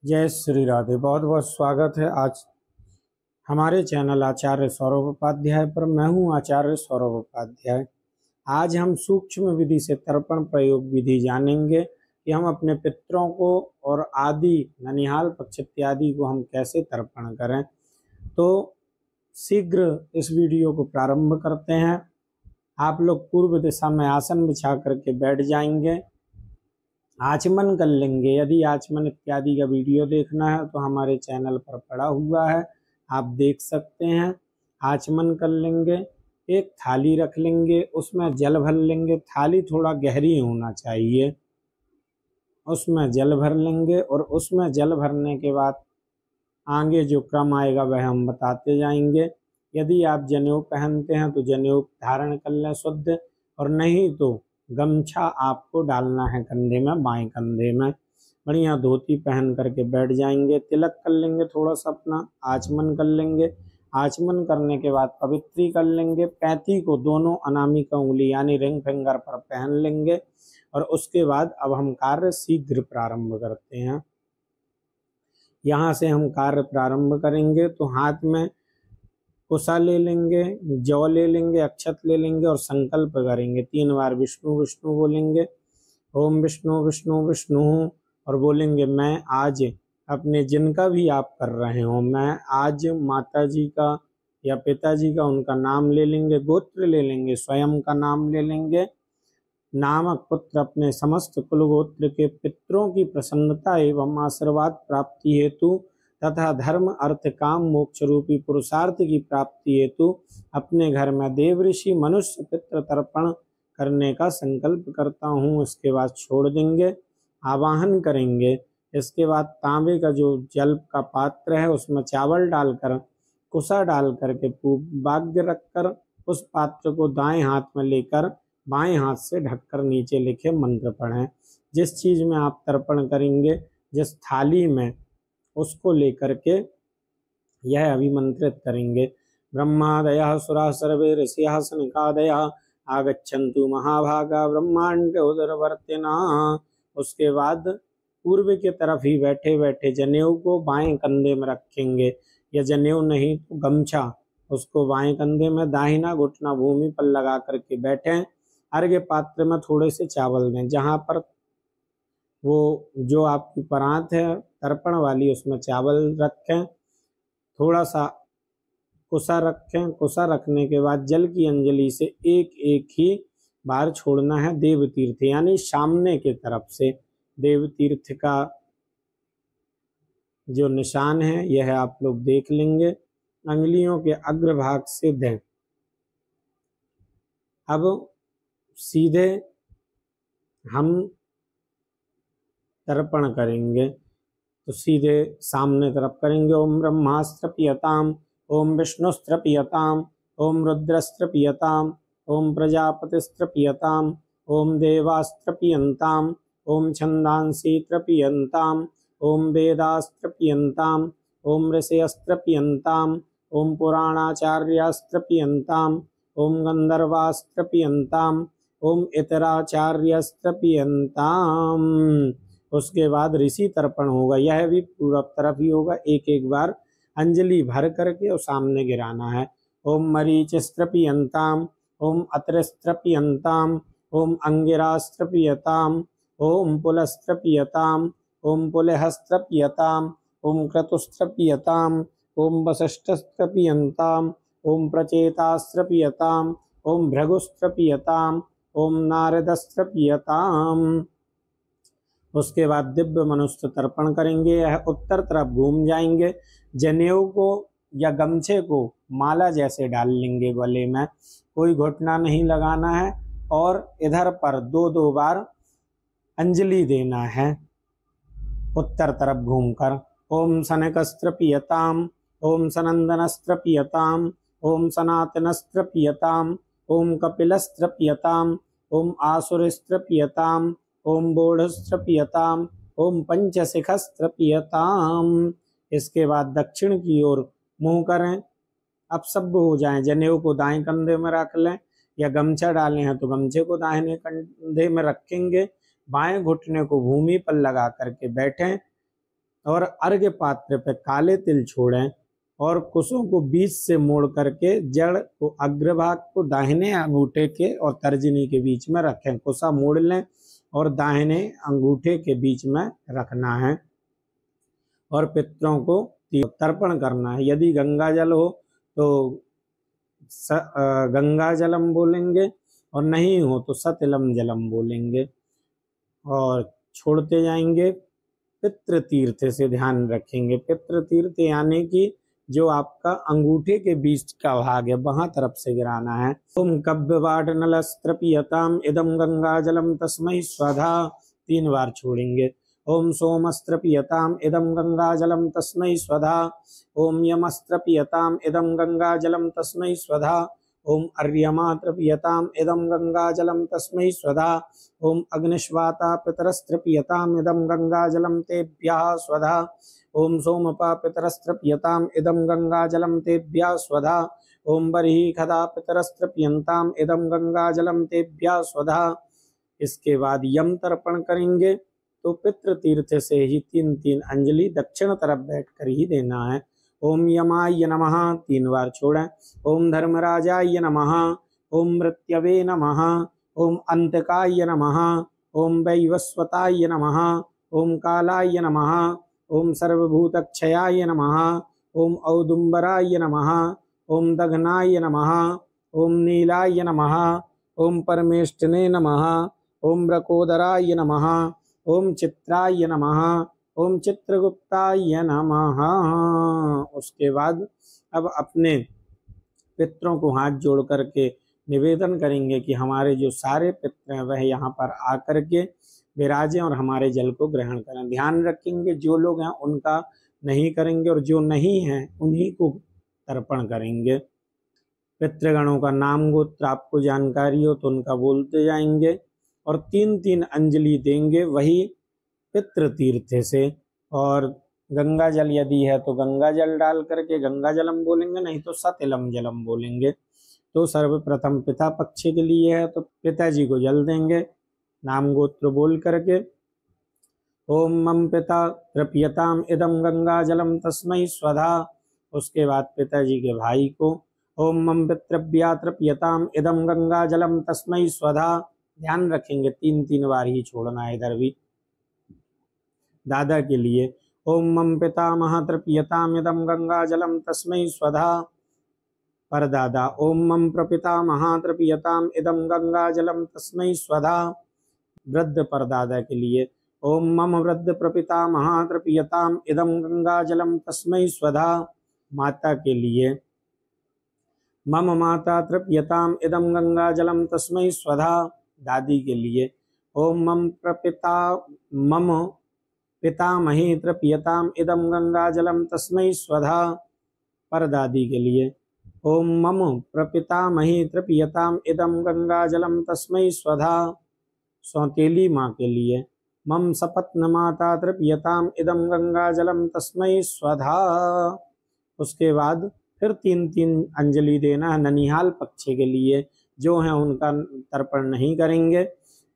जय श्री राधे। बहुत बहुत स्वागत है आज हमारे चैनल आचार्य सौरभ उपाध्याय पर। मैं हूं आचार्य सौरभ उपाध्याय। आज हम सूक्ष्म विधि से तर्पण प्रयोग विधि जानेंगे कि हम अपने पितरों को और आदि ननिहाल पक्ष इत्यादि को हम कैसे तर्पण करें। तो शीघ्र इस वीडियो को प्रारंभ करते हैं। आप लोग पूर्व दिशा में आसन बिछा करके बैठ जाएंगे, आचमन कर लेंगे। यदि आचमन इत्यादि का वीडियो देखना है तो हमारे चैनल पर पड़ा हुआ है, आप देख सकते हैं। आचमन कर लेंगे, एक थाली रख लेंगे, उसमें जल भर लेंगे। थाली थोड़ा गहरी होना चाहिए। उसमें जल भर लेंगे और उसमें जल भरने के बाद आगे जो क्रम आएगा वह हम बताते जाएंगे। यदि आप जनेऊ पहनते हैं तो जनेऊ धारण कर लें शुद्ध, और नहीं तो गमछा आपको डालना है कंधे में, बाएं कंधे में। बढ़िया धोती पहन करके बैठ जाएंगे, तिलक कर लेंगे थोड़ा सा अपना, आचमन कर लेंगे। आचमन करने के बाद पवित्री कर लेंगे। पैती को दोनों अनामिका उंगली यानी रिंग फिंगर पर पहन लेंगे। और उसके बाद अब हम कार्य शीघ्र प्रारंभ करते हैं। यहाँ से हम कार्य प्रारंभ करेंगे तो हाथ में कुशा ले लेंगे, जौ ले लेंगे, अक्षत ले लेंगे और संकल्प करेंगे। 3 बार विष्णु विष्णु बोलेंगे, ओम विष्णु विष्णु विष्णु, और बोलेंगे मैं आज अपने जिनका भी आप कर रहे हो, मैं आज माता जी का या पिताजी का उनका नाम ले लेंगे, गोत्र ले लेंगे, स्वयं का नाम ले लेंगे। नामक पुत्र अपने समस्त कुल गोत्र के पितरों की प्रसन्नता एवं आशीर्वाद प्राप्ति हेतु तथा धर्म अर्थ काम मोक्ष रूपी पुरुषार्थ की प्राप्ति हेतु अपने घर में देव ऋषि मनुष्य पितृ तर्पण करने का संकल्प करता हूँ। इसके बाद छोड़ देंगे, आवाहन करेंगे। इसके बाद तांबे का जो जल का पात्र है उसमें चावल डालकर, कुशा डाल करके, भाग्य रखकर उस पात्र को दाएं हाथ में लेकर बाएं हाथ से ढककर नीचे लिखे मंत्र पढ़ें। जिस चीज में आप तर्पण करेंगे, जिस थाली में, उसको लेकर के यह अभिमंत्रित करेंगे। ब्रह्मादयः सुराः सर्वे ऋषयः सनकादयः आगच्छन्तु महाभागा ब्रह्मांड उदरवर्तिनः। उसके बाद पूर्व की तरफ ही बैठे बैठे जनेऊ को बाएं कंधे में रखेंगे, या जनेऊ नहीं तो गमछा उसको बाएं कंधे में, दाहिना घुटना भूमि पर लगा करके बैठें। अर्घ्य पात्र में थोड़े से चावल दें। जहाँ पर वो जो आपकी परात है तर्पण वाली उसमें चावल रखें, थोड़ा सा कुशा रखें। कुशा रखने के बाद जल की अंजलि से एक एक ही बार छोड़ना है देव तीर्थ यानी सामने के तरफ से। देव तीर्थ का जो निशान है यह आप लोग देख लेंगे, अंगुलियों के अग्रभाग से दें। अब सीधे हम तर्पण करेंगे तो सीधे सामने तरफ करेंगे। ओम ब्रह्मास्त्र पियताम, ओम विष्णुस्त्र पियताम, ओम रुद्रस्त्र पियताम, ओम प्रजापतिस्त्र पियताम, ओम देवास्त्र पियंताम, ओम छंदांसीत्र पियंताम, ओम वेदास्त्र पियंताम, ओम ऋषयस्त्र पियंताम, ओम पुराणाचार्यास्त्र पियंताम, ओम गंधर्वास्त्र पियंताम, ओम इतराचार्यस्त्र पियंताम। उसके बाद ऋषि तर्पण होगा, यह भी पूर्व तरफ ही होगा। एक एक बार अंजलि भर करके और सामने गिराना है। ओम मरीचिस्त्र पियंताम, ओम अत्रिस्त्र पियंताम, ओम अंगिरास्त्र पियताम, ओम पुलस्त्र पियताम, ओम पुलहस्त्र पियताम, ओम क्रतुस्त्र पियताम, ओम वसिष्ठस्त्र पियंताम, ओम प्रचेतास्त्र पियताम, ओम भृगुस्त्र पियताम, ओम नारदस्त्र पियताम। उसके बाद दिव्य मनुष्य तर्पण करेंगे। यह उत्तर तरफ घूम जाएंगे, जनेऊ को या गमछे को माला जैसे डाल लेंगे गले में, कोई घुटना नहीं लगाना है, और इधर पर 2-2 बार अंजलि देना है उत्तर तरफ घूमकर। ओम सनकस्त्र पियताम, ओम सनंदनस्त्र पियताम, ओम सनातनस्त्र पियताम, ओम कपिलस्त्र पियताम, ओम आसुरस्त्र पियताम, ओम बोढ़स्त्र पियताम, ओम पंचशिखस्त्र पियताम। इसके बाद दक्षिण की ओर मुंह करें। अब सब हो जाएं। जनेऊ को दाएं कंधे में रख लें, या गमछा डाले हैं तो गमछे को दाहिने कंधे में रखेंगे। बाएं घुटने को भूमि पर लगा करके बैठें। और अर्घ्य पात्र पे काले तिल छोड़ें और कुशों को बीच से मोड़ करके जड़ को अग्रभाग को दाहिने अंगूठे के और तर्जनी के बीच में रखें। कुशा मोड़ लें और दाहिने अंगूठे के बीच में रखना है और पितरों को तर्पण करना है। यदि गंगा जल हो तो गंगा जलम बोलेंगे और नहीं हो तो सतिलम जलम बोलेंगे और छोड़ते जाएंगे। पितृ तीर्थ से ध्यान रखेंगे। पितृ तीर्थ यानी कि जो आपका अंगूठे के बीच का भाग है वहां तरफ से गिराना है। ओम कव्यवाट नलस्त्रपियताम इदम गंगा जलम तस्मै स्वधा 3 बार छोड़ेंगे। ओम सोमस्त्रपियताम इदम गंगा जलम तस्मै स्वधा। ओम यमस्त्रपियताम इदम गंगा जलम तस्मै स्वधा। ओम अर्यमात्रपियताम इदम गंगा जलम तस्मै स्वधा। ओम अग्निश्वाता पितरस्त्रपियताम इदम गंगा जलम तेभ्यः स्वधा। ओम सोमपा पितरस्त्रपियताम इदम गंगा जलम तेभ्यः स्वधा। ओम बर्हि खदा पितरस्त्रपियंताम इदम गंगा जलम तेभ्यः स्वधा। इसके बाद यम तर्पण करेंगे तो पितृ तीर्थ से ही 3-3 अंजलि दक्षिण तरफ बैठकर ही देना है। ओम यमाय नमः 3 बार छोड़ें। ओम धर्मराजाय नमः। ओम मृत्यवे नमः। ओम अंतकाय नमः। ओम वैवस्वताय नमः। ओम कालाय नमः। ओम सर्वभूतक्षयाय नमः। ओम औदुम्बराय नमः। ओम दघनाय नमः। ओम नीलाय नमः। ओम परमेष्टने नमः। ओम ब्रकोदराय नमः। ओम चित्राय नमः। ओम चित्रगुप्ताय नमः। उसके बाद अब अपने पितरों को हाथ जोड़ करके निवेदन करेंगे कि हमारे जो सारे पितर हैं वह यहाँ पर आकर के विराजें और हमारे जल को ग्रहण करें। ध्यान रखेंगे जो लोग हैं उनका नहीं करेंगे और जो नहीं हैं उन्हीं को तर्पण करेंगे। पितृगणों का नाम गोत्र आपको जानकारी हो तो उनका बोलते जाएंगे और 3-3 अंजलि देंगे वही पितृ तीर्थ से। और गंगा जल यदि है तो गंगा जल डाल करके गंगा जलम बोलेंगे, नहीं तो सतिलम जलम बोलेंगे। तो सर्वप्रथम पिता पक्ष के लिए है तो पिताजी को जल देंगे नाम गोत्र बोल करके। ओम मम पिता तृप्यताम इदम गंगा जलम तस्मै स्वधा। उसके बाद पिताजी के भाई को ओम मम पितृभ्या तृप्यताम इदम गंगा जलम तस्मै स्वधा। ध्यान रखेंगे 3-3 बार ही छोड़ना है इधर भी। दादा के लिए ओम मम पितामह तृप्यताम इदम गंगा जलम तस्मै स्वधा। परदादा ओम मम प्रपितामह तृप्यताम इदम गंगा जलम तस्मै स्वधा। वृद्ध परदादा के लिए ओम मम वृद्ध प्रपितामह तृप्यताम इदम गंगा जलम तस्मै स्वधा। माता के लिए मम माता तृप्यताम इदम गंगा जलम तस्मै स्वधा। दादी के लिए ओम मम पितामही तृप्यताम इदम गंगा जलम तस्मै स्वधा। परदादी के लिए ओम मम प्रपितामही तृप्यताम इदम गंगा जलम तस्मै स्वधा। सौतेली माँ के लिए मम सपत्न माता तृप्यताम इदम गंगा जलम तस्मै स्वधा। उसके बाद फिर 3-3 अंजलि देना है ननिहाल पक्ष के लिए, जो हैं उनका तर्पण नहीं करेंगे।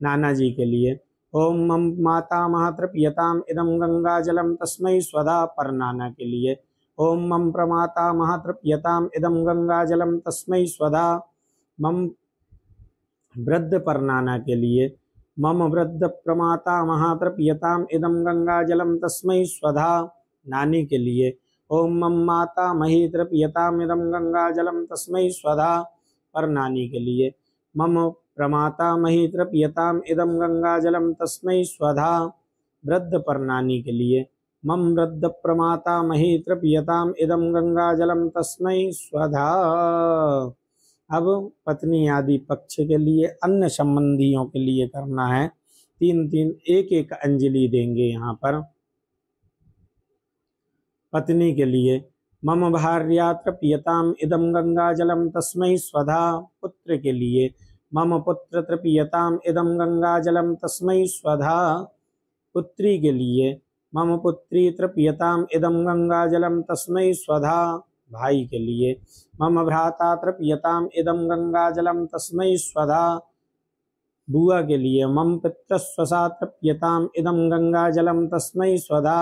नाना जी के लिए ओम मम माता तृप्यताम इदम गंगा जलम तस्मै स्वधा। पर नाना के लिए ओम मम प्रमाता तृप्यताम इदम गंगा जलम तस्मै स्वधा। मम वृद्ध पर नाना के लिए मम वृद्ध प्रमाता तृप्यताम इदम गंगा जलम तस्मै स्वधा। नानी के लिए ओम मम माता मही तृप्यताम इदम गंगा जलम तस्मै स्वधा। पर नानी के लिए मम प्रमाता मही तृप्यताम इदम गंगा जलम तस्मै स्वधा। वृद्ध पर नानी के लिए मम वृद्ध प्रमाता मही तृप्यताम इदम गंगा जलम तस्मै स्वधा। अब पत्नी आदि पक्ष के लिए अन्य संबंधियों के लिए करना है। 3-3 एक-एक अंजलि देंगे यहाँ पर। पत्नी के लिए मम भार्या तृप्यताम इदम गंगा जलम तस्मै स्वधा। पुत्र के लिए मम पुत्र तृप्यताम इदम गंगा जलम तस्मै स्वधा। पुत्री के लिए मम पुत्री तृप्यताम इदम गंगा जलम तस्मै स्वधा। भाई के लिए मम भ्राता तृप्यताम इदम गंगा जलम तस्मै स्वधा। बुआ के लिए मम पितृस्वसा तृप्यताम इदम गंगा जलम तस्मै स्वधा।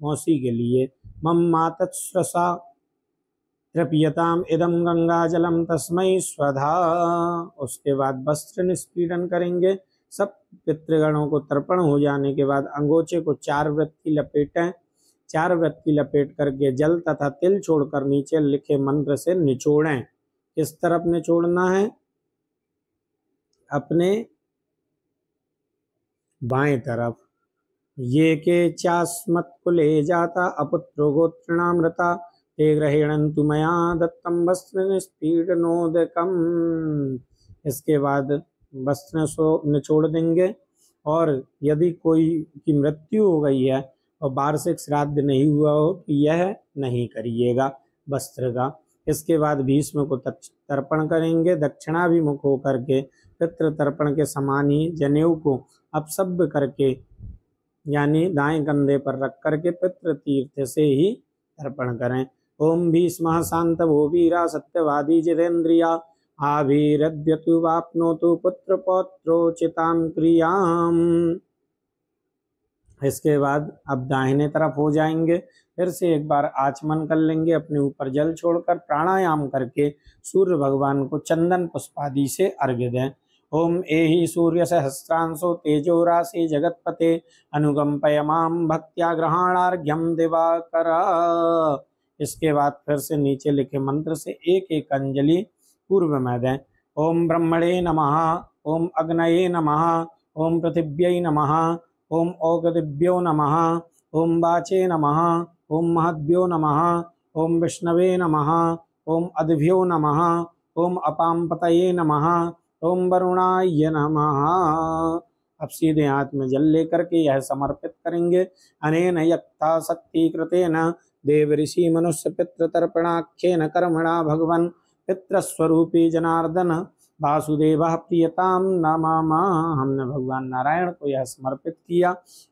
मौसी के लिए। मम मातश्रसा तृप्यताम इदम गंगा जलम तस्मै स्वधा। उसके बाद वस्त्र निष्पीड़न करेंगे। सब पितृगणों को तर्पण हो जाने के बाद अंगोचे को 4 वृत्ति लपेटें। 4 वृत्ति लपेट करके जल तथा तिल छोड़कर नीचे लिखे मंत्र से निचोड़ें। किस तरफ निचोड़ना है? अपने बाएं तरफ। ये के चास्मत्कुले जाता अपुत्रो गोत्रणामृता ते ग्रहेणन्तु मया दत्तम वस्त्र निष्पीडनोदकम। इसके बाद वस्त्र निचोड़ देंगे। और यदि कोई की मृत्यु हो गई है और वार्षिक श्राद्ध नहीं हुआ हो तो यह नहीं करिएगा वस्त्र का। इसके बाद भीष्म को तर्पण करेंगे। दक्षिणाभिमुख होकर के पितृ तर्पण के समान ही जनेऊ को अपसव्य करके यानी दाएं कंधे पर रख करके पितृ तीर्थ से ही तर्पण करें। ओम भीष्मः शान्तवो वीरा सत्यवादी जितेन्द्रिया आभिरद्यतु वाप्नोतु पुत्र पौत्रोचितां क्रियाम। इसके बाद अब दाहिने तरफ हो जाएंगे। फिर से एक बार आचमन कर लेंगे। अपने ऊपर जल छोड़कर प्राणायाम करके सूर्य भगवान को चंदन पुष्पादि से अर्घ्य दें। ओम एहि सूर्य सहस्रांशो तेजो राशि जगतपते अनुगम्पय मां भक्त्या ग्रहणार्घ्यम दिवाकर। इसके बाद फिर से नीचे लिखे मंत्र से एक एक अंजलि पूर्व में दें। ओम ब्रह्मणे नमः, ओम अग्नये नमः, ओम पृथिव्यै नमः, ओम औगदिभ्यो नमः, ओम वाचे नमः, ओम महद्भ्यो नमः, ओम विष्णवे नमः, ओम अदिभ्यो नमः, ओम अपाम्पतये नमः, ओम वरुणाय नमः। अब सीधे हाथ में जल लेकर के यह समर्पित करेंगे। अनेन यक्ता शक्ति कृतेन देव ऋषि मनुष्य पितृतर्पणाख्येन कर्मणा भगवन् पितृस्वरूपी जनार्दन वासुदेवः प्रियताम नमः। हमने भगवान नारायण को यह समर्पित किया।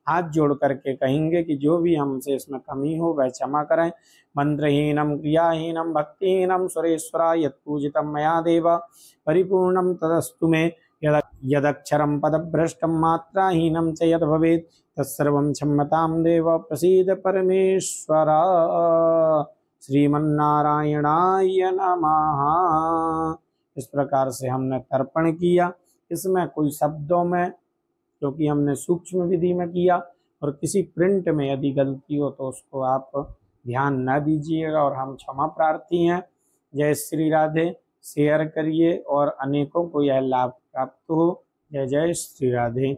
हाथ जोड़ करके कहेंगे कि जो भी हमसे इसमें कमी हो वह क्षमा करें। मंत्रहीनम क्रियाहीनम भक्तिहीनम सुरेश्वरा यत्पूजितम मया देव परिपूर्णम तदस्तु मे। यदक्षरम पदभ्रष्टम मात्राहीनम च यद भवेत् तत्सर्वं क्षम्यतां देव प्रसीद परमेश्वर। श्रीमन्नारायणाय नमः। इस प्रकार से हमने तर्पण किया। इसमें कोई शब्दों में क्योंकि हमने सूक्ष्म विधि में किया और किसी प्रिंट में यदि गलती हो तो उसको आप ध्यान न दीजिएगा और हम क्षमा प्रार्थी हैं। जय श्री राधे। शेयर करिए और अनेकों को यह लाभ प्राप्त हो। जय जय श्री राधे।